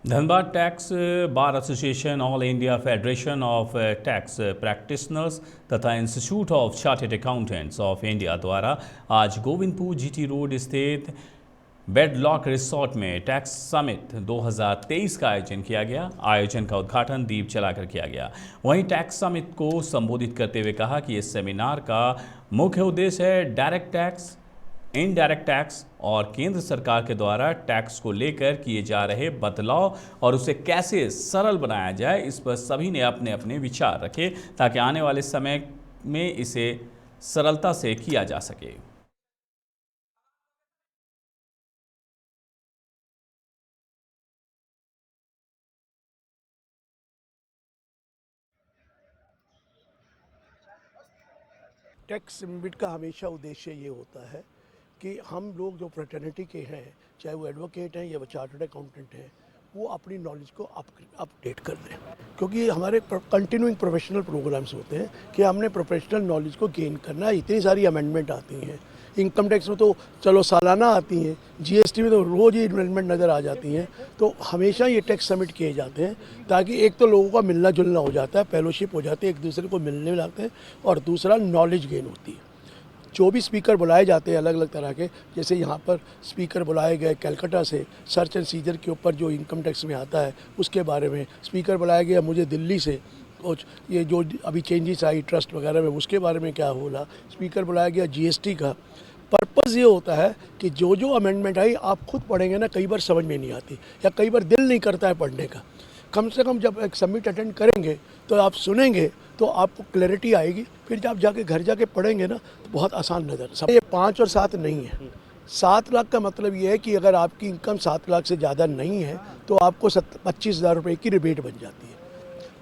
Dhanbad tax bar association, all India federation of tax practitioners तथा institute of chartered accountants of India द्वारा आज Govindpur GT road स्थित Bedlock resort में tax summit 2023 का आयोजन किया गया। आयोजन का उद्घाटन दीप जलाकर किया गया। वहीं टैक्स समिट को संबोधित करते हुए कहा कि इस सेमिनार का मुख्य उद्देश्य है डायरेक्ट टैक्स, इनडायरेक्ट टैक्स और केंद्र सरकार के द्वारा टैक्स को लेकर किए जा रहे बदलाव और उसे कैसे सरल बनाया जाए, इस पर सभी ने अपने अपने विचार रखे ताकि आने वाले समय में इसे सरलता से किया जा सके। टैक्स समिट का हमेशा उद्देश्य ये होता है कि हम लोग जो फ्रेटर्निटी के हैं, चाहे वो एडवोकेट हैं या वो चार्टर्ड अकाउंटेंट हैं, वो अपनी नॉलेज को अपडेट कर दें। क्योंकि हमारे कंटिन्यूइंग प्रोफेशनल प्रोग्राम्स होते हैं कि हमने प्रोफेशनल नॉलेज को गेन करना है। इतनी सारी अमेंडमेंट आती हैं, इनकम टैक्स में तो चलो सालाना आती हैं, जीएसटी में तो रोज़ ही अमेंडमेंट नज़र आ जाती हैं। तो हमेशा ये टैक्स समिट किए जाते हैं ताकि एक तो लोगों का मिलना जुलना हो जाता है, फेलोशिप हो जाती है, एक दूसरे को मिलने लगते हैं, और दूसरा नॉलेज गेन होती है। जो भी स्पीकर बुलाए जाते हैं अलग अलग तरह के, जैसे यहाँ पर स्पीकर बुलाए गए कलकत्ता से सर्च एंड सीजर के ऊपर जो इनकम टैक्स में आता है उसके बारे में, स्पीकर बुलाया गया मुझे दिल्ली से कुछ ये जो अभी चेंजेस आई ट्रस्ट वगैरह में उसके बारे में क्या होला, स्पीकर बुलाया गया जीएसटी का। पर्पज़ ये होता है कि जो जो अमेंडमेंट आई आप खुद पढ़ेंगे ना, कई बार समझ में नहीं आती या कई बार दिल नहीं करता है पढ़ने का। कम से कम जब एक समिट अटेंड करेंगे तो आप सुनेंगे तो आपको क्लैरिटी आएगी, फिर जब जाके घर जाके पढ़ेंगे ना तो बहुत आसान नज़र। सब ये 5 और 7 नहीं है। 7 लाख का मतलब ये है कि अगर आपकी इनकम 7 लाख से ज़्यादा नहीं है तो आपको 25,000 रुपये की रिबेट बन जाती है,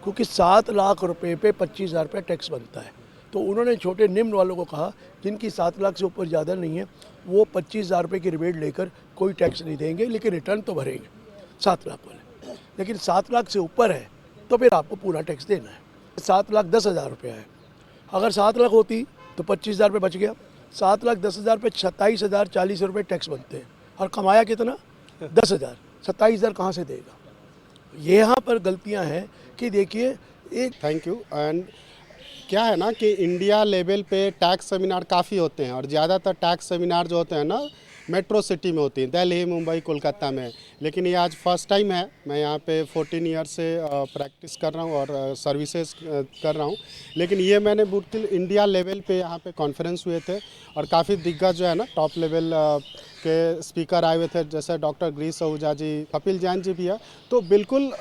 क्योंकि 7 लाख रुपये पे 25,000 रुपये टैक्स बनता है। तो उन्होंने छोटे निम्न वालों को कहा जिनकी 7 लाख से ऊपर ज़्यादा नहीं है वो 25,000 रुपये की रिबेट लेकर कोई टैक्स नहीं देंगे, लेकिन रिटर्न तो भरेंगे 7 लाख वाले। लेकिन 7 लाख से ऊपर है तो फिर आपको पूरा टैक्स देना है। 7,10,000 रुपया है, अगर 7 लाख होती तो 25,000 रुपये बच गया। 7,10,000 पे 27,040 रुपये टैक्स बनते हैं, और कमाया कितना 10,000, 27,000 कहाँ से देगा। ये यहाँ पर गलतियाँ हैं कि देखिए एक थैंक यू। एंड क्या है ना कि इंडिया लेवल पे टैक्स सेमिनार काफ़ी होते हैं, और ज़्यादातर टैक्स सेमिनार जो होते हैं ना मेट्रो सिटी में होती हैं, दिल्ली, मुंबई, कोलकाता में। लेकिन ये आज फर्स्ट टाइम है। मैं यहाँ पे 14 ईयर से प्रैक्टिस कर रहा हूँ और सर्विसेज कर रहा हूँ। लेकिन ये मैंने बिल्कुल इंडिया लेवल पे यहाँ पे कॉन्फ्रेंस हुए थे, और काफ़ी दिग्गज जो है ना टॉप लेवल के स्पीकर आए हुए थे, जैसे डॉक्टर गिरीश आहूजा जी, कपिल जैन जी भी है। तो बिल्कुल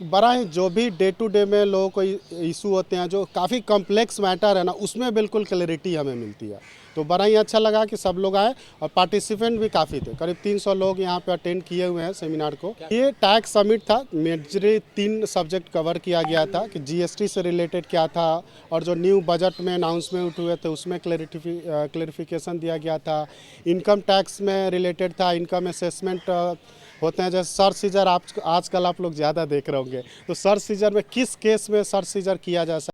बड़ा ही जो भी डे टू डे में लोगों को इशू होते हैं, जो काफ़ी कॉम्प्लेक्स मैटर है ना, उसमें बिल्कुल क्लैरिटी हमें मिलती है। तो बड़ा ही अच्छा लगा कि सब लोग आए, और पार्टिसिपेंट भी काफ़ी थे। करीब 300 लोग यहाँ पे अटेंड किए हुए हैं सेमिनार को। ये टैक्स समिट था, मेजरली 3 सब्जेक्ट कवर किया गया था कि जीएसटी से रिलेटेड क्या था, और जो न्यू बजट में अनाउंसमेंट हुए थे उसमें क्लैरिफिकेशन दिया गया था। इनकम टैक्स में रिलेटेड था, इनकम असेसमेंट होते हैं, जैसे सर्च सीजर आजकल आप लोग ज़्यादा देख रहे होंगे, तो सर्च सीजर में किस केस में सर्च सीजर किया जा सकता है।